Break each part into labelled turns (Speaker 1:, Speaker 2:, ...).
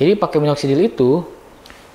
Speaker 1: Jadi pakai minoxidil itu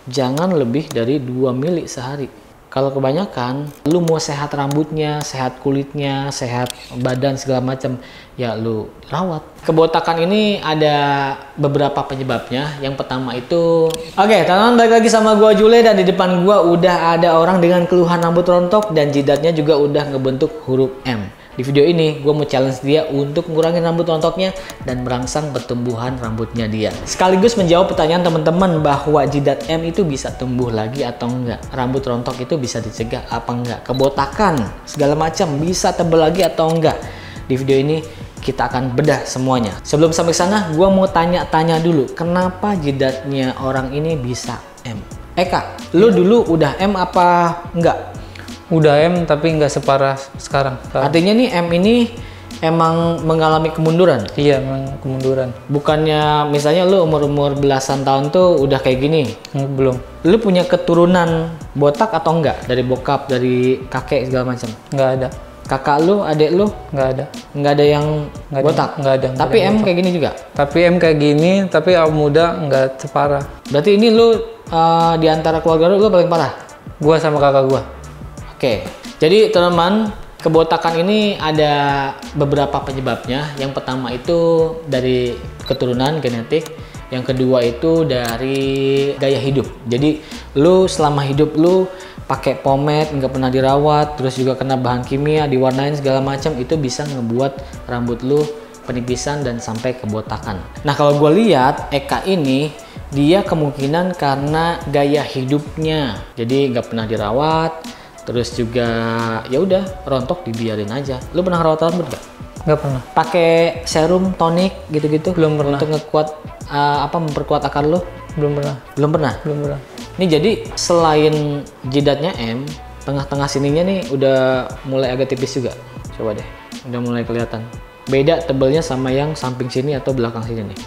Speaker 1: jangan lebih dari 2 mili sehari. Kalau kebanyakan, lu mau sehat rambutnya, sehat kulitnya, sehat badan segala macam, ya lu rawat. Kebotakan ini ada beberapa penyebabnya. Yang pertama itu, oke, teman-teman, balik lagi sama gua Jule, dan di depan gua udah ada orang dengan keluhan rambut rontok dan jidatnya juga udah ngebentuk huruf M. Di video ini, gue mau challenge dia untuk ngurangin rambut rontoknya dan merangsang pertumbuhan rambutnya dia. Sekaligus menjawab pertanyaan teman-teman bahwa jidat M itu bisa tumbuh lagi atau enggak. Rambut rontok itu bisa dicegah apa enggak. Kebotakan, segala macam bisa tebal lagi atau enggak. Di video ini, kita akan bedah semuanya. Sebelum sampai sana, gue mau tanya-tanya dulu. Kenapa jidatnya orang ini bisa M? Eka, lu dulu udah M apa enggak?
Speaker 2: Udah M tapi nggak separah sekarang.
Speaker 1: Artinya nih M ini emang mengalami kemunduran?
Speaker 2: Iya, memang kemunduran.
Speaker 1: Bukannya misalnya lu umur belasan tahun tuh udah kayak gini?
Speaker 2: Belum.
Speaker 1: Lu punya keturunan botak atau enggak? Dari bokap, dari kakek segala macam?
Speaker 2: Nggak ada.
Speaker 1: Kakak lu, adik lu?
Speaker 2: Nggak ada.
Speaker 1: Nggak ada yang botak?
Speaker 2: Nggak ada.
Speaker 1: Tapi M kayak gini juga?
Speaker 2: Tapi M kayak gini, tapi awal muda nggak separah.
Speaker 1: Berarti ini lu di antara keluarga lu paling parah?
Speaker 2: Gua sama kakak gua.
Speaker 1: Oke, jadi teman-teman, kebotakan ini ada beberapa penyebabnya. Yang pertama itu dari keturunan genetik, yang kedua itu dari gaya hidup. Jadi lu selama hidup lu pakai pomade, nggak pernah dirawat, terus juga kena bahan kimia, diwarnain segala macam, itu bisa ngebuat rambut lu penipisan dan sampai kebotakan. Nah, kalau gue lihat Eka ini, dia kemungkinan karena gaya hidupnya, jadi nggak pernah dirawat. Terus juga ya udah rontok dibiarin aja. Lu pernah rawat rambut gak?
Speaker 2: Nggak pernah.
Speaker 1: Pakai serum, tonik gitu-gitu?
Speaker 2: Belum pernah.
Speaker 1: Untuk ngekuat memperkuat akar lu?
Speaker 2: Belum pernah.
Speaker 1: Belum pernah.
Speaker 2: Belum pernah.
Speaker 1: Ini jadi selain jidatnya M, tengah-tengah sininya nih udah mulai agak tipis juga. Coba deh, udah mulai kelihatan. Beda tebelnya sama yang samping sini atau belakang sini nih.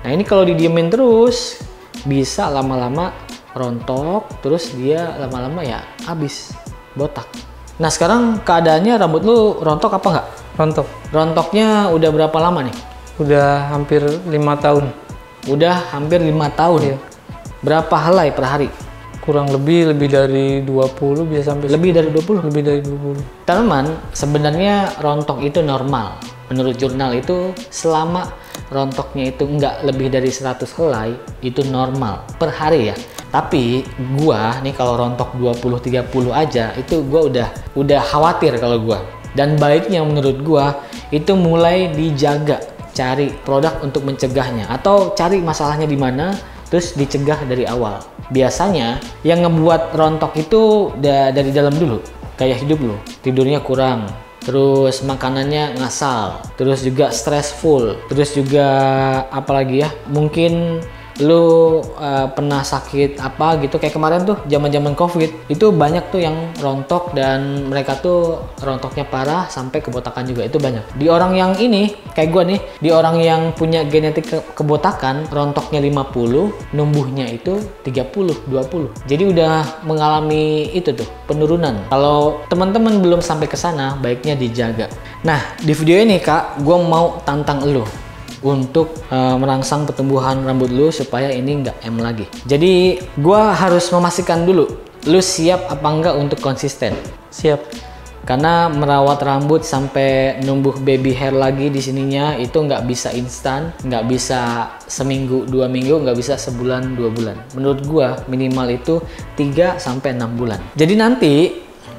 Speaker 1: Nah ini kalau didiemin terus bisa lama-lama rontok, terus dia lama-lama ya habis botak. Nah sekarang keadaannya rambut lu rontok apa enggak?
Speaker 2: Rontok.
Speaker 1: Rontoknya udah berapa lama nih?
Speaker 2: Udah hampir 5 tahun.
Speaker 1: Udah hampir 5 tahun.
Speaker 2: Iya.
Speaker 1: Berapa helai per hari?
Speaker 2: Kurang lebih dari 20, bisa sampai
Speaker 1: Lebih dari 20?
Speaker 2: Lebih dari 20.
Speaker 1: Teman-teman, sebenarnya rontok itu normal. Menurut jurnal itu selama rontoknya itu nggak lebih dari 100 helai, itu normal per hari ya. Tapi gua nih kalau rontok 20-30 aja itu gua udah khawatir kalau gua. Dan baiknya menurut gua itu mulai dijaga, cari produk untuk mencegahnya atau cari masalahnya di mana terus dicegah dari awal. Biasanya yang ngebuat rontok itu dari dalam dulu, kayak hidup lu, tidurnya kurang, terus makanannya ngasal, terus juga stressful, terus juga apalagi ya, mungkin lu pernah sakit apa gitu, kayak kemarin tuh zaman-zaman COVID itu banyak tuh yang rontok dan mereka tuh rontoknya parah sampai kebotakan juga, itu banyak. Di orang yang ini kayak gua nih, di orang yang punya genetik kebotakan, rontoknya 50, numbuhnya itu 30-20. Jadi udah mengalami itu tuh penurunan. Kalau teman-teman belum sampai ke sana, baiknya dijaga. Nah, di video ini Kak, gua mau tantang elu untuk merangsang pertumbuhan rambut lu supaya ini nggak M lagi. Jadi gua harus memastikan dulu lu siap apa enggak untuk konsisten.
Speaker 2: Siap.
Speaker 1: Karena merawat rambut sampai numbuh baby hair lagi di sininya itu nggak bisa instan, nggak bisa seminggu 2 minggu, nggak bisa sebulan 2 bulan. Menurut gua minimal itu 3 sampai 6 bulan. Jadi nanti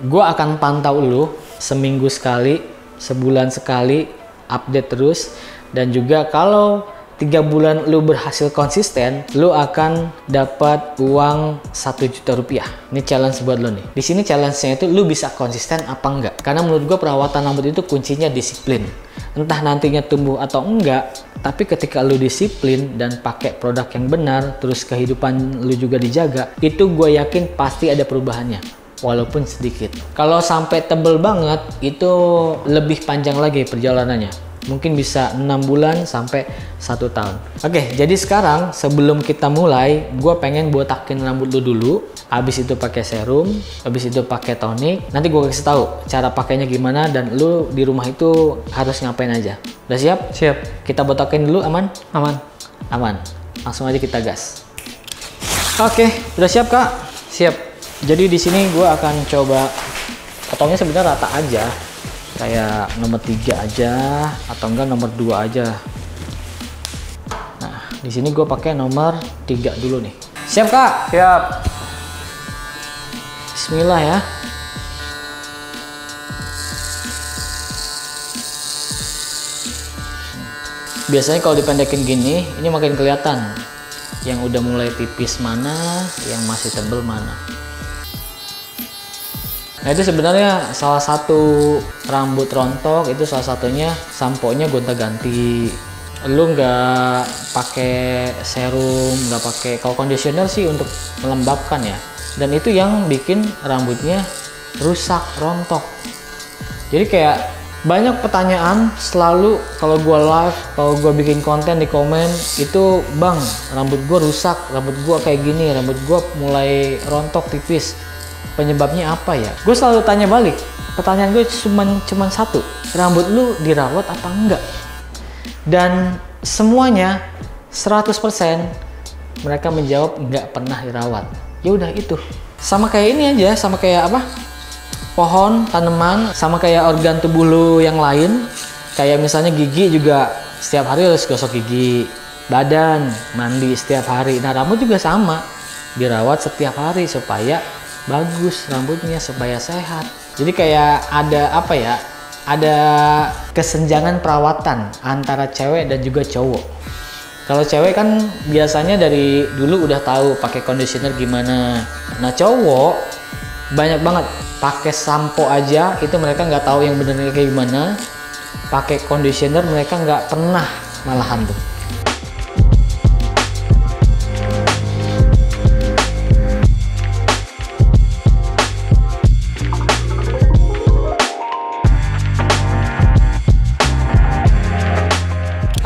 Speaker 1: gua akan pantau lu seminggu sekali, sebulan sekali, update terus. Dan juga kalau 3 bulan lu berhasil konsisten, lu akan dapat uang 1 juta rupiah. Ini challenge buat lu nih. Di sini challenge-nya itu lu bisa konsisten apa enggak. Karena menurut gua perawatan rambut itu kuncinya disiplin. Entah nantinya tumbuh atau enggak, tapi ketika lu disiplin dan pakai produk yang benar, terus kehidupan lu juga dijaga, itu gue yakin pasti ada perubahannya. Walaupun sedikit. Kalau sampai tebel banget, itu lebih panjang lagi perjalanannya. Mungkin bisa 6 bulan sampai 1 tahun. Oke, jadi sekarang sebelum kita mulai, gue pengen botakin rambut lu dulu. Habis itu pakai serum, habis itu pakai tonik. Nanti gue kasih tahu cara pakainya gimana dan lu di rumah itu harus ngapain aja. Udah siap?
Speaker 2: Siap.
Speaker 1: Kita botakin dulu, aman?
Speaker 2: Aman.
Speaker 1: Aman. langsung aja kita gas. Oke, udah siap Kak?
Speaker 2: Siap.
Speaker 1: Jadi di sini gue akan coba potongnya sebenarnya rata aja, kayak nomor 3 aja atau enggak nomor 2 aja. Nah, di sini gue pakai nomor 3 dulu nih. Siap Kak?
Speaker 2: Siap.
Speaker 1: Bismillah ya. Biasanya kalau dipendekin gini, ini makin kelihatan yang udah mulai tipis mana, yang masih tebel mana. Nah itu sebenarnya salah satu rambut rontok, itu salah satunya sampo-nya gonta-ganti. Lu nggak pakai serum, nggak pakai, kalau conditioner sih untuk melembabkan ya. Dan itu yang bikin rambutnya rusak, rontok. Jadi kayak banyak pertanyaan selalu kalau gue live, kalau gue bikin konten di komen itu, bang rambut gue rusak, rambut gue kayak gini, rambut gue mulai rontok tipis, penyebabnya apa ya? Gue selalu tanya balik, pertanyaan gue cuman satu, rambut lu dirawat apa enggak? Dan semuanya 100% mereka menjawab nggak pernah dirawat. Ya udah itu, sama kayak ini aja, sama kayak apa? Pohon, tanaman, sama kayak organ tubuh lu yang lain. Kayak misalnya gigi juga setiap hari harus gosok gigi, badan mandi setiap hari. Nah rambut juga sama, dirawat setiap hari supaya bagus rambutnya, supaya sehat. Jadi kayak ada apa ya, ada kesenjangan perawatan antara cewek dan juga cowok. Kalau cewek kan biasanya dari dulu udah tahu pakai conditioner gimana. Nah cowok banyak banget pakai sampo aja itu mereka nggak tahu yang benernya kayak gimana, pakai conditioner mereka nggak pernah malahan tuh.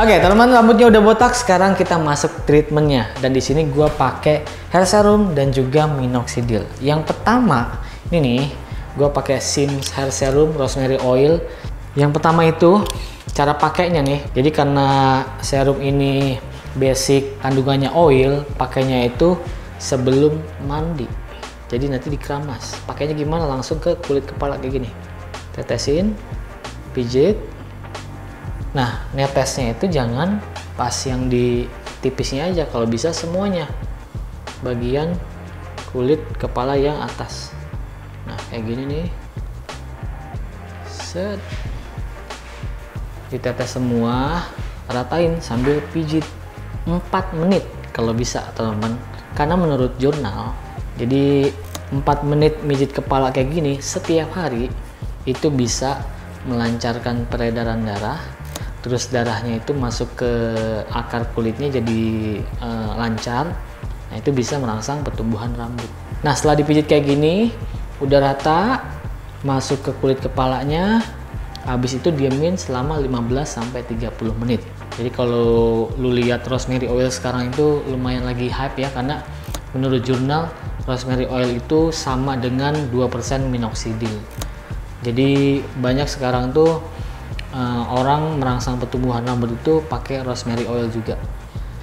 Speaker 1: Oke, teman-teman, rambutnya udah botak, sekarang kita masuk treatmentnya. Dan di sini gue pakai hair serum dan juga minoxidil. Yang pertama, ini nih, gue pakai Sims hair serum rosemary oil. Yang pertama itu cara pakainya nih. Jadi karena serum ini basic kandungannya oil, pakainya itu sebelum mandi. Jadi nanti dikeramas. Pakainya gimana? Langsung ke kulit kepala kayak gini. Tetesin, pijit. Nah, netesnya itu jangan pas yang di tipisnya aja, kalau bisa semuanya. Bagian kulit kepala yang atas. Nah, kayak gini nih. Set. Ditetes semua, ratain sambil pijit 4 menit kalau bisa, teman-teman. Karena menurut jurnal, jadi 4 menit mijit kepala kayak gini setiap hari itu bisa melancarkan peredaran darah. Terus darahnya itu masuk ke akar kulitnya jadi lancar. Nah itu bisa merangsang pertumbuhan rambut. Nah setelah dipijit kayak gini udah rata, masuk ke kulit kepalanya, habis itu diemin selama 15-30 menit. Jadi kalau lu lihat rosemary oil sekarang itu lumayan lagi hype ya, karena menurut jurnal rosemary oil itu sama dengan 2% minoxidil. Jadi banyak sekarang tuh orang merangsang pertumbuhan rambut itu pakai rosemary oil juga.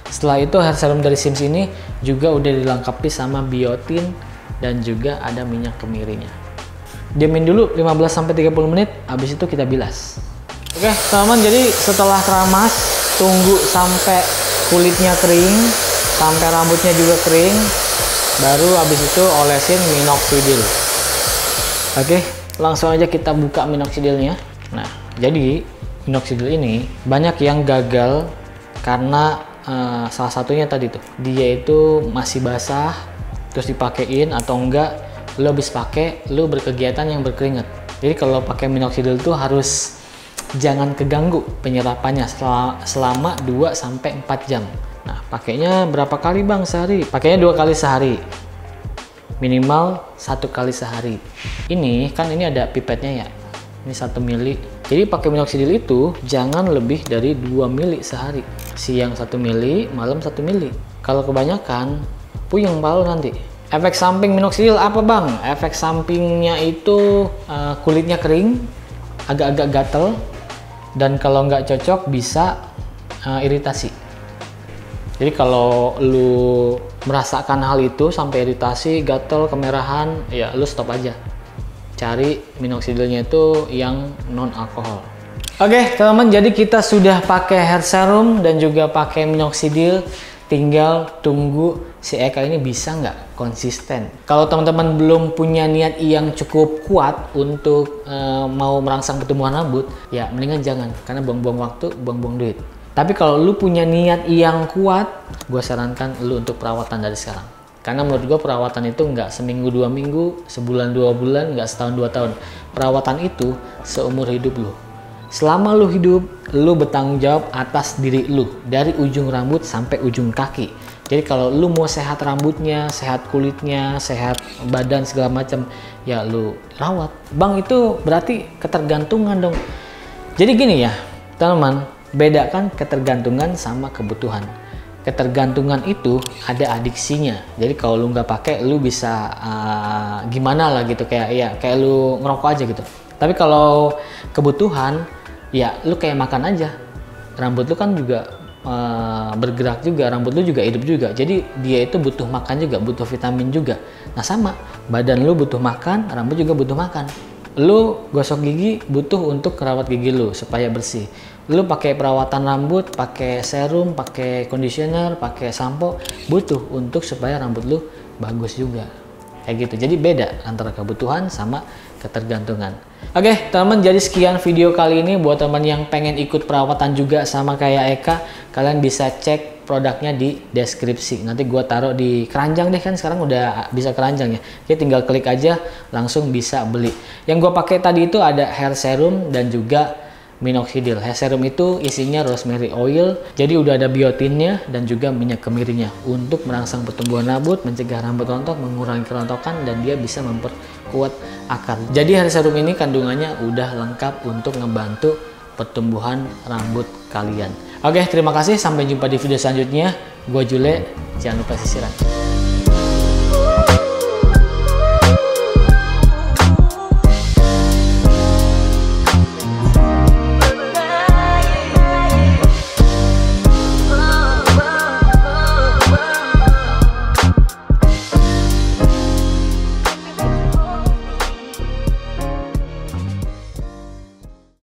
Speaker 1: Setelah itu hair serum dari Sims ini juga udah dilengkapi sama biotin dan juga ada minyak kemirinya. Diamin dulu 15-30 menit, habis itu kita bilas. Oke teman-teman, jadi setelah keramas tunggu sampai kulitnya kering, sampai rambutnya juga kering, baru habis itu olesin minoxidil. Oke, langsung aja kita buka minoxidilnya. Nah, jadi minoxidil ini banyak yang gagal karena salah satunya tadi tuh, dia itu masih basah terus dipakein, atau enggak lo habis pakai lo berkegiatan yang berkeringat. Jadi kalau pakai minoxidil tuh harus jangan keganggu penyerapannya selama 2-4 jam. Nah, pakainya berapa kali bang sehari? Pakainya 2 kali sehari, minimal 1 kali sehari. Ini kan ini ada pipetnya ya, ini 1 mili. Jadi pakai minoxidil itu jangan lebih dari 2 mili sehari. Siang 1 mili, malam 1 mili. Kalau kebanyakan, puyeng palu nanti. Efek samping minoxidil apa bang? Efek sampingnya itu kulitnya kering, agak-agak gatel, dan kalau nggak cocok bisa iritasi. Jadi kalau lu merasakan hal itu sampai iritasi, gatel, kemerahan, ya lu stop aja. Cari minoxidilnya itu yang non alkohol. Oke, teman-teman, jadi kita sudah pakai hair serum dan juga pakai minoxidil. Tinggal tunggu si Eka ini bisa nggak konsisten. Kalau teman-teman belum punya niat yang cukup kuat untuk mau merangsang pertumbuhan rambut, ya mendingan jangan, karena buang-buang waktu, buang-buang duit. Tapi kalau lu punya niat yang kuat, gue sarankan lu untuk perawatan dari sekarang. Karena menurut gue perawatan itu nggak seminggu 2 minggu, sebulan 2 bulan, nggak setahun 2 tahun. Perawatan itu seumur hidup lu. Selama lu hidup, lu bertanggung jawab atas diri lu dari ujung rambut sampai ujung kaki. Jadi kalau lu mau sehat rambutnya, sehat kulitnya, sehat badan segala macam, ya lu rawat. Bang, itu berarti ketergantungan dong. Jadi gini ya, teman-teman, bedakan ketergantungan sama kebutuhan. Ketergantungan itu ada adiksinya. Jadi kalau lu nggak pakai, lu bisa gimana lah gitu, kayak lu ngerokok aja gitu. Tapi kalau kebutuhan, ya lu kayak makan aja. Rambut lu kan juga bergerak juga, rambut lu juga hidup juga. Jadi dia itu butuh makan juga, butuh vitamin juga. Nah sama, badan lu butuh makan, rambut juga butuh makan. Lu gosok gigi butuh untuk merawat gigi lu supaya bersih. Lu pakai perawatan rambut, pakai serum, pakai conditioner, pakai sampo, butuh untuk supaya rambut lu bagus juga. Kayak gitu. Jadi beda antara kebutuhan sama ketergantungan. Oke, teman-teman, jadi sekian video kali ini. Buat teman yang pengen ikut perawatan juga sama kayak Eka, kalian bisa cek produknya di deskripsi. Nanti gua taruh di keranjang deh, kan sekarang udah bisa keranjang ya. Jadi tinggal klik aja langsung bisa beli. Yang gua pakai tadi itu ada hair serum dan juga minoxidil. Hair serum itu isinya rosemary oil, jadi udah ada biotinnya dan juga minyak kemirinya untuk merangsang pertumbuhan rambut, mencegah rambut rontok, mengurangi kerontokan, dan dia bisa memperkuat akar. Jadi hair serum ini kandungannya udah lengkap untuk ngebantu pertumbuhan rambut kalian. Oke, terima kasih, sampai jumpa di video selanjutnya. Gua Jule, jangan lupa sisiran.